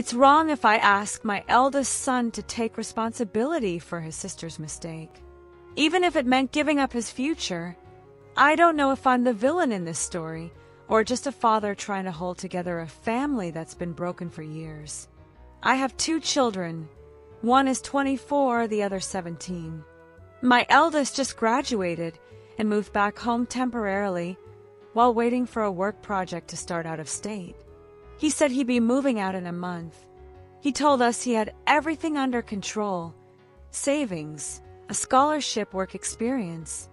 It's wrong if I ask my eldest son to take responsibility for his sister's mistake. Even if it meant giving up his future, I don't know if I'm the villain in this story or just a father trying to hold together a family that's been broken for years. I have 2 children. One is 24, the other 17. My eldest just graduated and moved back home temporarily while waiting for a work project to start out of state. He said he'd be moving out in a month. He told us he had everything under control: savings, a scholarship, work experience.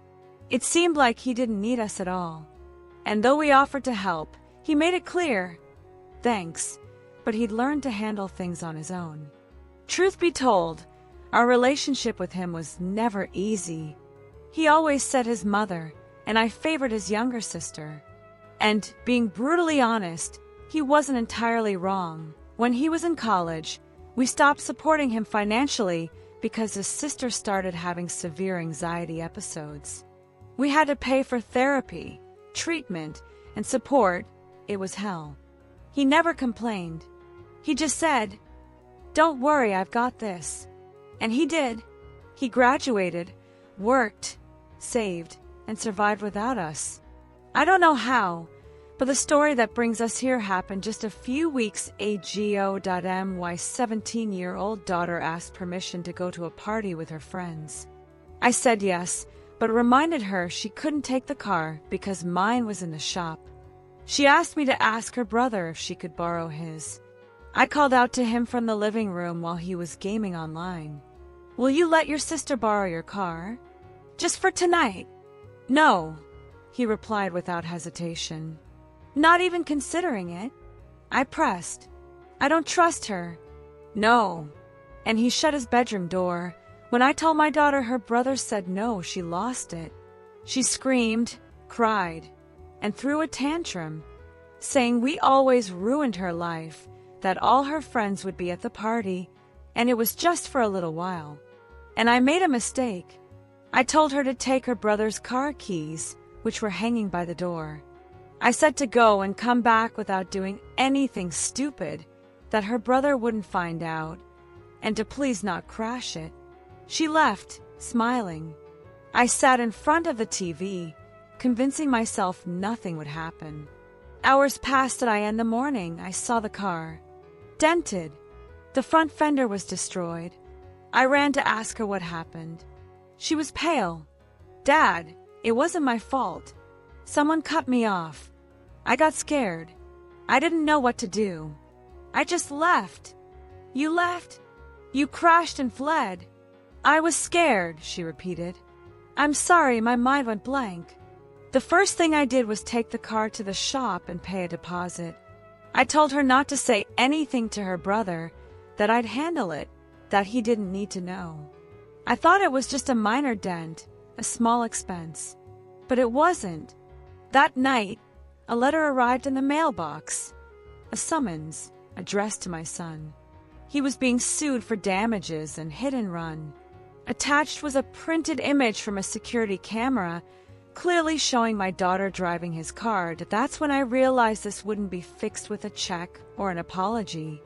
It seemed like he didn't need us at all. And though we offered to help, he made it clear, thanks, but he'd learned to handle things on his own. Truth be told, our relationship with him was never easy. He always said his mother, and I favored his younger sister. And, being brutally honest, he wasn't entirely wrong. When he was in college, we stopped supporting him financially because his sister started having severe anxiety episodes. We had to pay for therapy, treatment, and support. It was hell. He never complained. He just said, "Don't worry, I've got this." And he did. He graduated, worked, saved, and survived without us. I don't know how, but the story that brings us here happened just a few weeks ago. My 17-year-old daughter asked permission to go to a party with her friends. I said yes, but reminded her she couldn't take the car because mine was in the shop. She asked me to ask her brother if she could borrow his. I called out to him from the living room while he was gaming online. "Will you let your sister borrow your car? Just for tonight?" "No," he replied without hesitation. Not even considering it. I pressed. "I don't trust her." "No." And he shut his bedroom door. When I told my daughter her brother said no, she lost it. She screamed, cried, and threw a tantrum, saying we always ruined her life, that all her friends would be at the party, and it was just for a little while. And I made a mistake. I told her to take her brother's car keys, which were hanging by the door. I said to go and come back without doing anything stupid, that her brother wouldn't find out, and to please not crash it. She left, smiling. I sat in front of the TV, convincing myself nothing would happen. Hours passed and in the morning I saw the car. Dented. The front fender was destroyed. I ran to ask her what happened. She was pale. "Dad, it wasn't my fault. Someone cut me off. I got scared. I didn't know what to do. I just left." "You left? You crashed and fled." "I was scared," she repeated. "I'm sorry, my mind went blank." The first thing I did was take the car to the shop and pay a deposit. I told her not to say anything to her brother, that I'd handle it, that he didn't need to know. I thought it was just a minor dent, a small expense. But it wasn't. That night, a letter arrived in the mailbox. A summons, addressed to my son. He was being sued for damages and hit and run. Attached was a printed image from a security camera, clearly showing my daughter driving his car. That's when I realized this wouldn't be fixed with a check or an apology.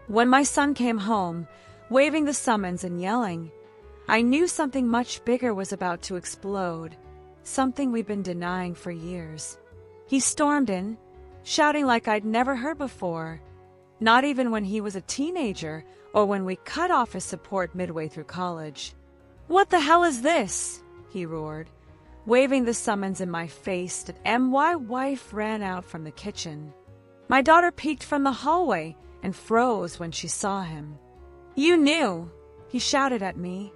When my son came home, waving the summons and yelling, I knew something much bigger was about to explode, something we've been denying for years. He stormed in, shouting like I'd never heard before, not even when he was a teenager or when we cut off his support midway through college. "What the hell is this?" he roared, waving the summons in my face. My wife ran out from the kitchen. My daughter peeked from the hallway and froze when she saw him. "You knew," he shouted at me.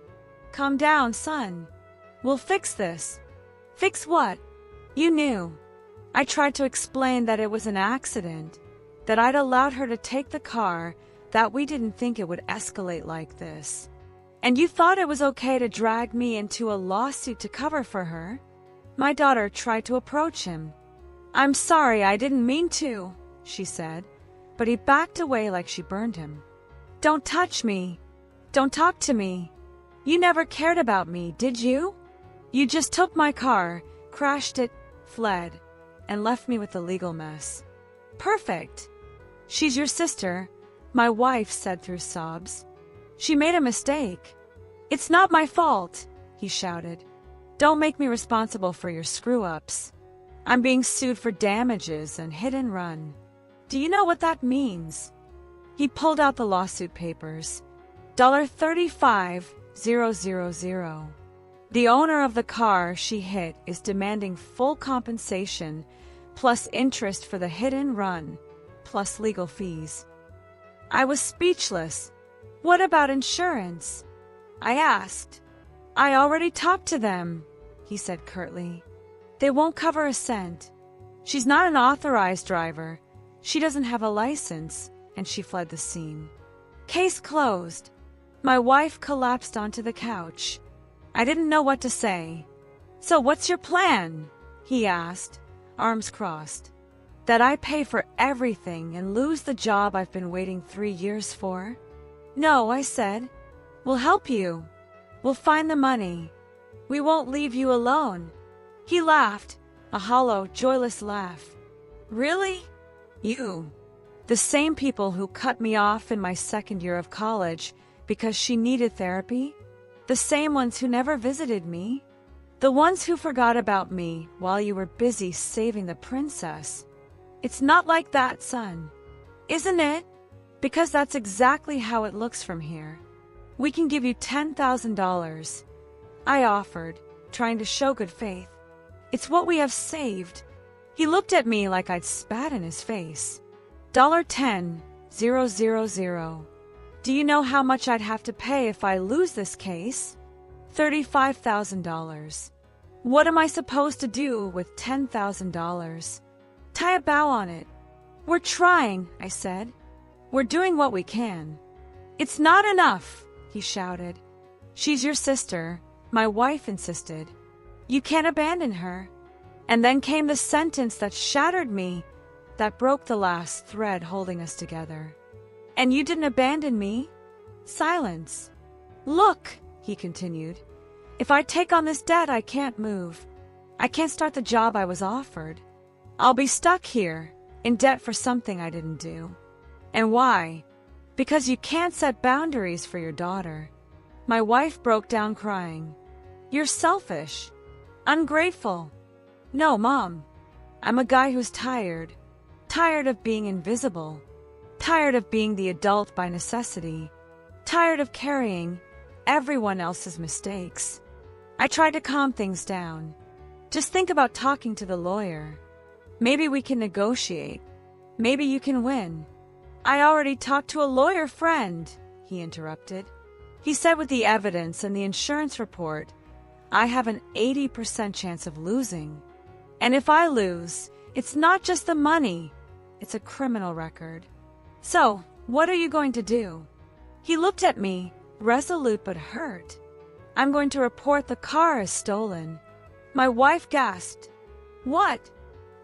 "Calm down, son. We'll fix this." "Fix what?" "You knew." I tried to explain that it was an accident, that I'd allowed her to take the car, that we didn't think it would escalate like this. "And you thought it was okay to drag me into a lawsuit to cover for her?" My daughter tried to approach him. "I'm sorry, I didn't mean to," she said, but he backed away like she burned him. "Don't touch me. Don't talk to me. You never cared about me, did you? You just took my car, crashed it, fled, and left me with a legal mess." "Perfect. She's your sister. my wife said through sobs. She made a mistake. It's not my fault, he shouted. Don't make me responsible for your screw-ups. I'm being sued for damages and hit and run. Do you know what that means? He pulled out the lawsuit papers. $35,000. The owner of the car she hit is demanding full compensation, plus interest for the hit and run, plus legal fees. I was speechless. What about insurance? I asked. I already talked to them, he said curtly. They won't cover a cent. She's not an authorized driver. She doesn't have a license, and she fled the scene. Case closed. My wife collapsed onto the couch. I didn't know what to say. So what's your plan? He asked, arms crossed. That I pay for everything and lose the job I've been waiting 3 years for? No, I said. We'll help you. We'll find the money. We won't leave you alone. He laughed, a hollow, joyless laugh. Really? You? The same people who cut me off in my second year of college because she needed therapy? The same ones who never visited me? The ones who forgot about me while you were busy saving the princess? It's not like that, son. Isn't it? Because that's exactly how it looks from here. We can give you $10,000. I offered, trying to show good faith. It's what we have saved. He looked at me like I'd spat in his face. $10,000. Do you know how much I'd have to pay if I lose this case? $35,000. What am I supposed to do with $10,000? Tie a bow on it. We're trying, I said. We're doing what we can. It's not enough, he shouted. She's your sister, my wife insisted. You can't abandon her. And then came the sentence that shattered me, that broke the last thread holding us together. And you didn't abandon me? Silence. Look, he continued. If I take on this debt, I can't move. I can't start the job I was offered. I'll be stuck here, in debt for something I didn't do. And why? Because you can't set boundaries for your daughter. My wife broke down crying. You're selfish. Ungrateful. No, Mom. I'm a guy who's tired. Tired of being invisible. Tired of being the adult by necessity. Tired of carrying everyone else's mistakes. I tried to calm things down. Just think about talking to the lawyer. Maybe we can negotiate. Maybe you can win. I already talked to a lawyer friend, he interrupted. He said with the evidence and the insurance report, I have an 80% chance of losing. And if I lose, it's not just the money, it's a criminal record. So, what are you going to do? He looked at me, resolute but hurt. I'm going to report the car as stolen. My wife gasped. What?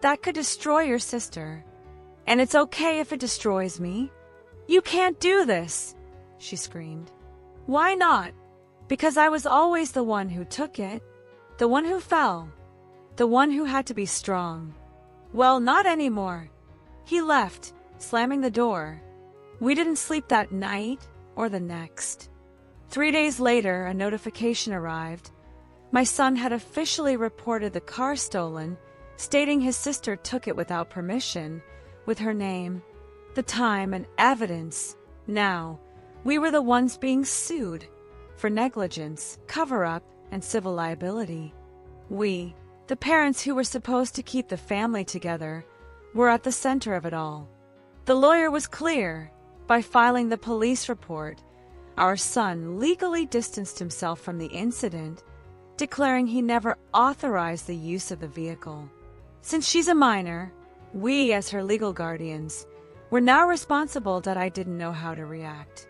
That could destroy your sister. And it's okay if it destroys me. You can't do this, she screamed. Why not? Because I was always the one who took it, the one who fell, the one who had to be strong. Well, not anymore. He left, slamming the door. We didn't sleep that night or the next. 3 days later, a notification arrived. My son had officially reported the car stolen, stating his sister took it without permission, with her name, the time, and evidence. Now, we were the ones being sued for negligence, cover-up, and civil liability. We, the parents who were supposed to keep the family together, were at the center of it all. The lawyer was clear. By filing the police report, our son legally distanced himself from the incident, declaring he never authorized the use of the vehicle. Since she's a minor, we, as her legal guardians, were now responsible that I didn't know how to react.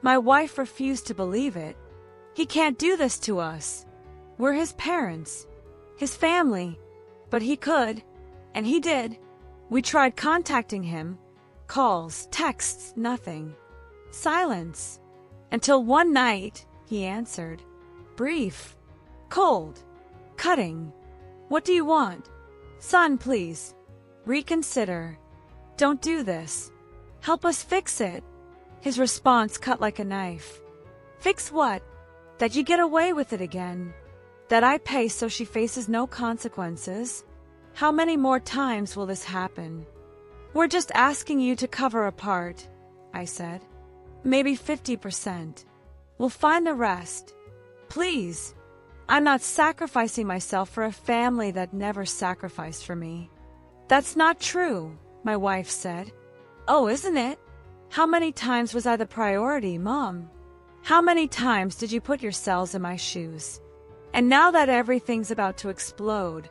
My wife refused to believe it. He can't do this to us. We're his parents, his family. But he could, and he did. We tried contacting him. Calls, texts, nothing. Silence. Until one night, he answered. Brief. Cold. Cutting. What do you want? Son, please. Reconsider. Don't do this. Help us fix it. His response cut like a knife. Fix what? That you get away with it again. That I pay so she faces no consequences. How many more times will this happen? We're just asking you to cover a part, I said. Maybe 50%. We'll find the rest. Please. I'm not sacrificing myself for a family that never sacrificed for me. That's not true, my wife said. Oh, isn't it? How many times was I the priority, Mom? How many times did you put yourselves in my shoes? And now that everything's about to explode,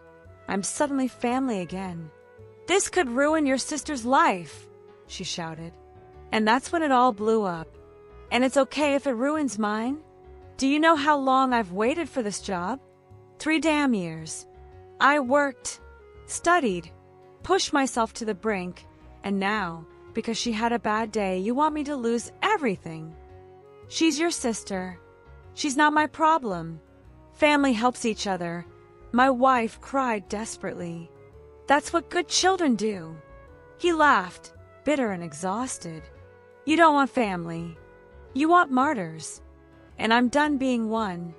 I'm suddenly family again. This could ruin your sister's life, she shouted. And that's when it all blew up. And it's okay if it ruins mine. Do you know how long I've waited for this job? 3 damn years. I worked, studied, pushed myself to the brink, and now, because she had a bad day, you want me to lose everything. She's your sister. She's not my problem. Family helps each other. My wife cried desperately. That's what good children do. He laughed, bitter and exhausted. You don't want family. You want martyrs. And I'm done being one.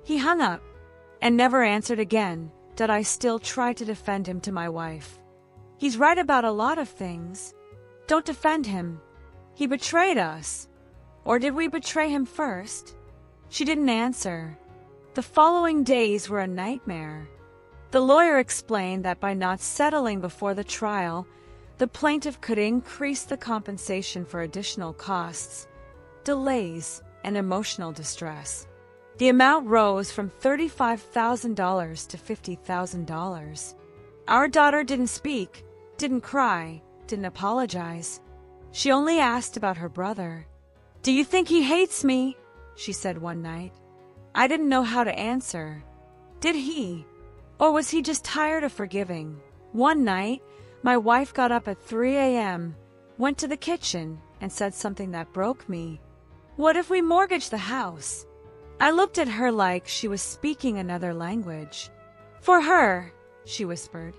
He hung up and never answered again. Did I still try to defend him to my wife? He's right about a lot of things. Don't defend him. He betrayed us. Or did we betray him first? She didn't answer. The following days were a nightmare. The lawyer explained that by not settling before the trial, the plaintiff could increase the compensation for additional costs, delays, and emotional distress. The amount rose from $35,000 to $50,000. Our daughter didn't speak, didn't cry, didn't apologize. She only asked about her brother. Do you think he hates me? She said one night. I didn't know how to answer. Did he? Or was he just tired of forgiving? One night, my wife got up at 3 a.m., went to the kitchen, and said something that broke me. What if we mortgage the house? I looked at her like she was speaking another language. For her, she whispered,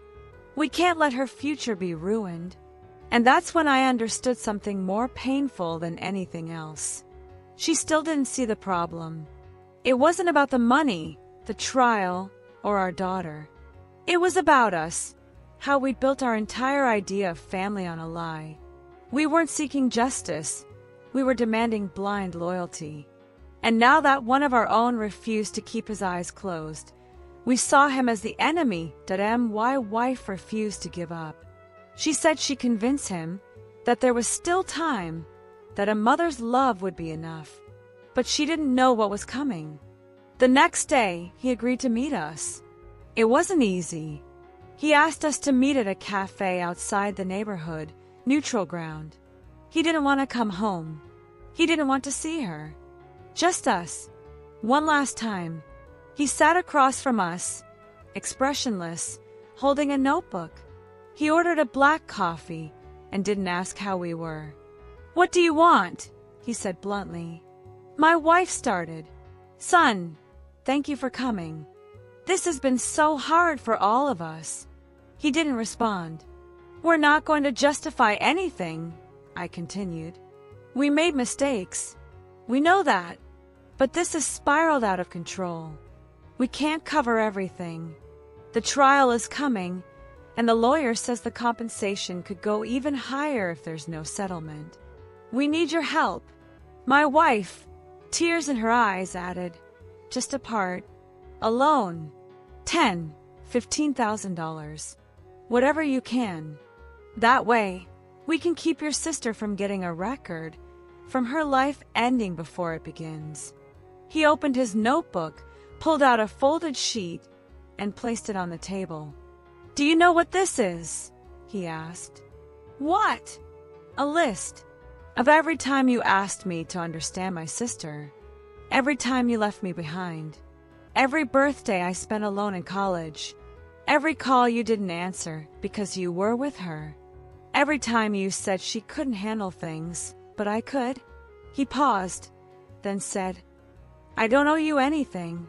we can't let her future be ruined. And that's when I understood something more painful than anything else. She still didn't see the problem. It wasn't about the money, the trial, or our daughter. It was about us, how we'd built our entire idea of family on a lie. We weren't seeking justice. We were demanding blind loyalty. And now that one of our own refused to keep his eyes closed, we saw him as the enemy that my wife refused to give up. She said she'd convince him that there was still time, that a mother's love would be enough. But she didn't know what was coming. The next day, he agreed to meet us. It wasn't easy. He asked us to meet at a cafe outside the neighborhood, neutral ground. He didn't want to come home. He didn't want to see her. Just us. One last time. He sat across from us, expressionless, holding a notebook. He ordered a black coffee and didn't ask how we were. What do you want? He said bluntly. My wife started. Son, thank you for coming. This has been so hard for all of us. He didn't respond. We're not going to justify anything, I continued. We made mistakes. We know that. But this has spiraled out of control. We can't cover everything. The trial is coming, and the lawyer says the compensation could go even higher if there's no settlement. We need your help. My wife, tears in her eyes, added, just a part, alone, $15,000, whatever you can. That way, we can keep your sister from getting a record, from her life ending before it begins. He opened his notebook, pulled out a folded sheet, and placed it on the table. Do you know what this is? He asked. What? A list of every time you asked me to understand my sister, every time you left me behind, every birthday I spent alone in college, every call you didn't answer because you were with her, every time you said she couldn't handle things, but I could. He paused, then said, I don't owe you anything.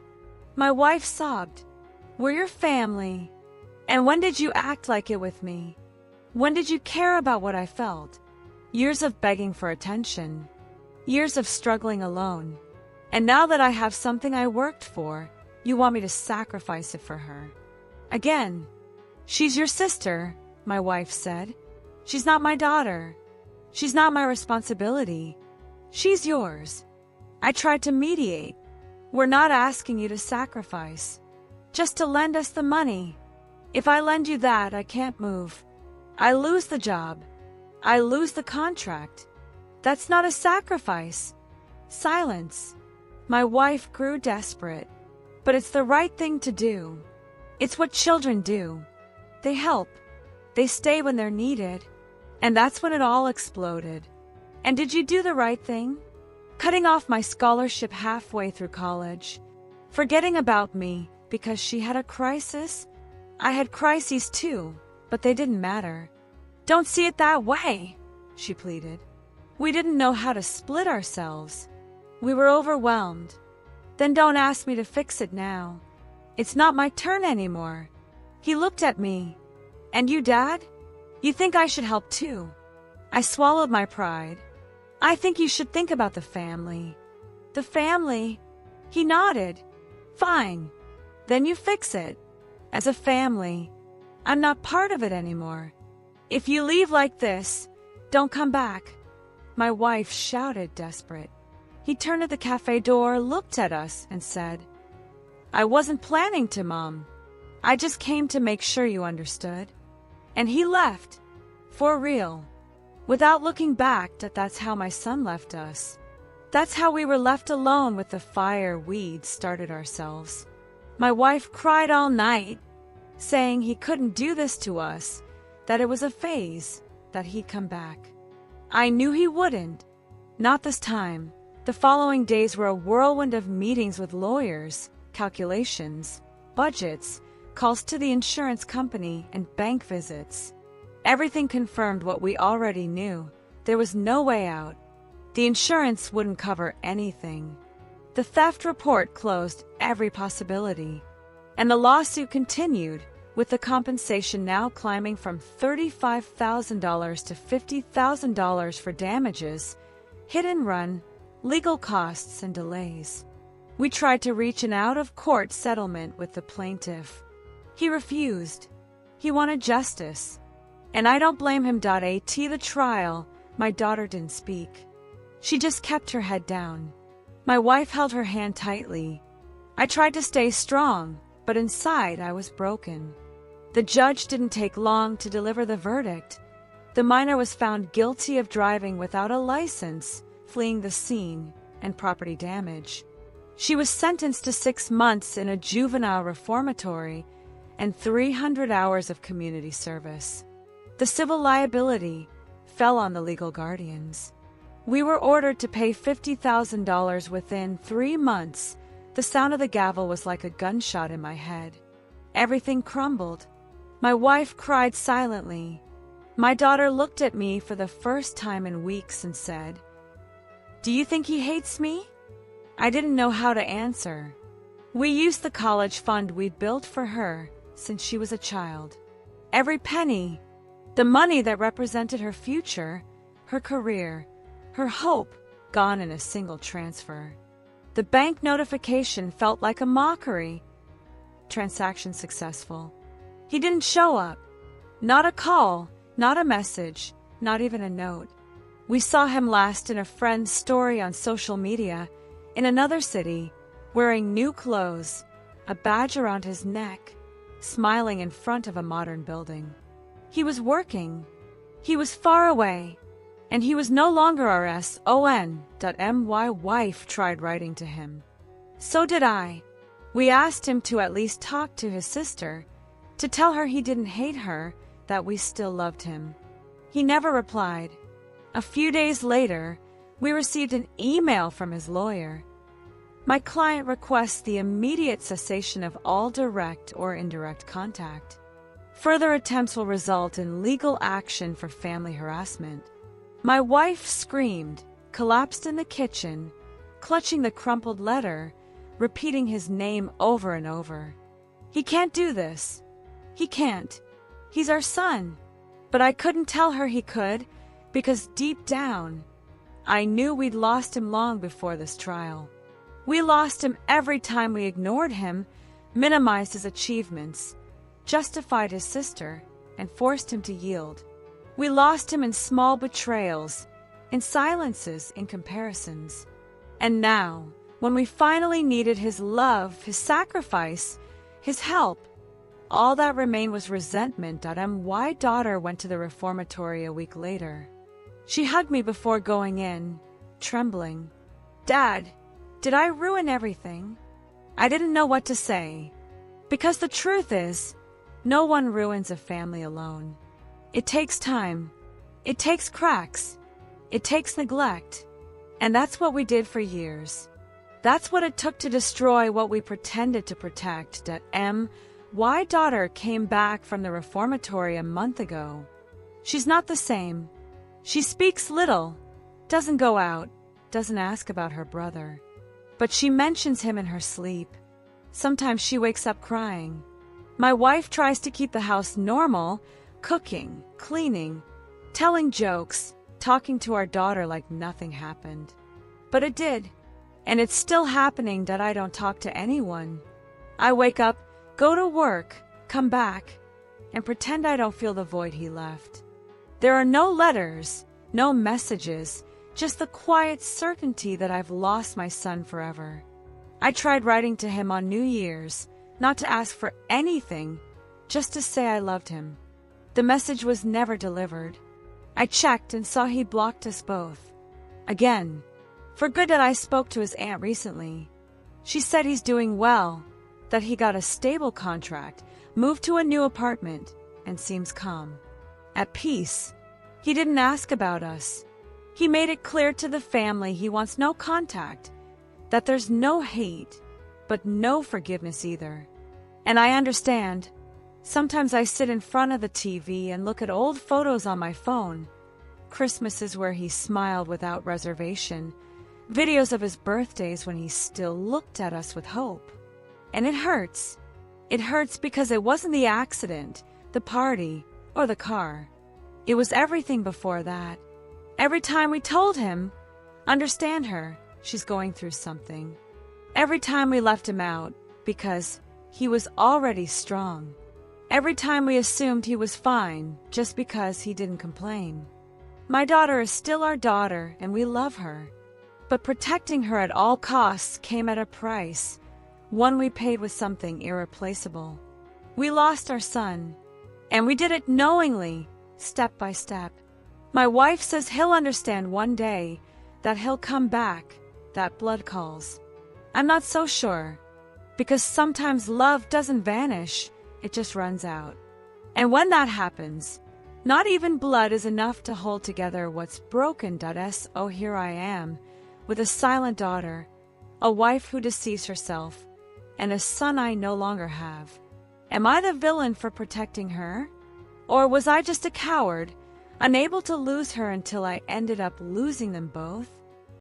My wife sobbed. We're your family. And when did you act like it with me? When did you care about what I felt? Years of begging for attention. Years of struggling alone. And now that I have something I worked for, you want me to sacrifice it for her. Again. She's your sister, my wife said. She's not my daughter. She's not my responsibility. She's yours. I tried to mediate. We're not asking you to sacrifice. Just to lend us the money. If I lend you that, I can't move. I lose the job. I lose the contract. That's not a sacrifice. Silence. My wife grew desperate. But it's the right thing to do. It's what children do. They help. They stay when they're needed. And that's when it all exploded. And did you do the right thing? Cutting off my scholarship halfway through college. Forgetting about me because she had a crisis? I had crises too, but they didn't matter. Don't see it that way, she pleaded. We didn't know how to split ourselves. We were overwhelmed. Then don't ask me to fix it now. It's not my turn anymore. He looked at me. And you, Dad? You think I should help too? I swallowed my pride. I think you should think about the family. The family? He nodded. Fine. Then you fix it. As a family. I'm not part of it anymore. If you leave like this, don't come back. My wife shouted, desperate. He turned at the cafe door, looked at us, and said, I wasn't planning to, Mom. I just came to make sure you understood. And he left. For real. Without looking back, that's how my son left us. That's how we were left alone with the fire we'd started ourselves. My wife cried all night, saying he couldn't do this to us, that it was a phase, that he'd come back. I knew he wouldn't. Not this time. The following days were a whirlwind of meetings with lawyers, calculations, budgets, calls to the insurance company, and bank visits. Everything confirmed what we already knew. There was no way out. The insurance wouldn't cover anything. The theft report closed every possibility. And the lawsuit continued, with the compensation now climbing from $35,000 to $50,000 for damages, hit and run, legal costs, and delays. We tried to reach an out-of-court settlement with the plaintiff. He refused. He wanted justice. And I don't blame him. At the trial, my daughter didn't speak. She just kept her head down. My wife held her hand tightly. I tried to stay strong, but inside I was broken. The judge didn't take long to deliver the verdict. The minor was found guilty of driving without a license, fleeing the scene, and property damage. She was sentenced to 6 months in a juvenile reformatory and 300 hours of community service. The civil liability fell on the legal guardians. We were ordered to pay $50,000 within 3 months. The sound of the gavel was like a gunshot in my head. Everything crumbled. My wife cried silently. My daughter looked at me for the first time in weeks and said, "Do you think he hates me?" I didn't know how to answer. We used the college fund we'd built for her since she was a child. Every penny, the money that represented her future, her career, her hope, gone in a single transfer. The bank notification felt like a mockery. Transaction successful. He didn't show up. Not a call, not a message, not even a note. We saw him last in a friend's story on social media, in another city, wearing new clothes, a badge around his neck, smiling in front of a modern building. He was working. He was far away. And he was no longer our son. My wife tried writing to him. So did I. We asked him to at least talk to his sister, to tell her he didn't hate her, that we still loved him. He never replied. A few days later, we received an email from his lawyer. My client requests the immediate cessation of all direct or indirect contact. Further attempts will result in legal action for family harassment. My wife screamed, collapsed in the kitchen, clutching the crumpled letter, repeating his name over and over. He can't do this. He can't. He's our son. But I couldn't tell her he could, because deep down, I knew we'd lost him long before this trial. We lost him every time we ignored him, minimized his achievements, justified his sister, and forced him to yield. We lost him in small betrayals, in silences, in comparisons. And now, when we finally needed his love, his sacrifice, his help, all that remained was resentment. My daughter went to the reformatory a week later. She hugged me before going in, trembling. "Dad, did I ruin everything?" I didn't know what to say. Because the truth is, no one ruins a family alone. It takes time. It takes cracks. It takes neglect. And that's what we did for years. That's what it took to destroy what we pretended to protect. My daughter came back from the reformatory a month ago. She's not the same. She speaks little, doesn't go out, doesn't ask about her brother. But she mentions him in her sleep. Sometimes she wakes up crying. My wife tries to keep the house normal, cooking, cleaning, telling jokes, talking to our daughter like nothing happened. But it did. And it's still happening that I don't talk to anyone. I wake up, go to work, come back, and pretend I don't feel the void he left. There are no letters, no messages, just the quiet certainty that I've lost my son forever. I tried writing to him on New Year's, not to ask for anything, just to say I loved him. The message was never delivered. I checked and saw he blocked us both. Again. For good that I spoke to his aunt recently. She said he's doing well, that he got a stable contract, moved to a new apartment, and seems calm. At peace. He didn't ask about us. He made it clear to the family he wants no contact, that there's no hate, but no forgiveness either. And I understand. Sometimes I sit in front of the TV and look at old photos on my phone. Christmases where he smiled without reservation. Videos of his birthdays when he still looked at us with hope. And it hurts. It hurts because it wasn't the accident, the party, or the car. It was everything before that. Every time we told him, understand her, she's going through something. Every time we left him out, because he was already strong. Every time we assumed he was fine, just because he didn't complain. My daughter is still our daughter, and we love her. But protecting her at all costs came at a price, one we paid with something irreplaceable. We lost our son, and we did it knowingly, step by step. My wife says he'll understand one day, that he'll come back, that blood calls. I'm not so sure, because sometimes love doesn't vanish, it just runs out. And when that happens, not even blood is enough to hold together what's broken. So here I am, with a silent daughter, a wife who deceives herself, and a son I no longer have. Am I the villain for protecting her? Or was I just a coward, unable to lose her until I ended up losing them both?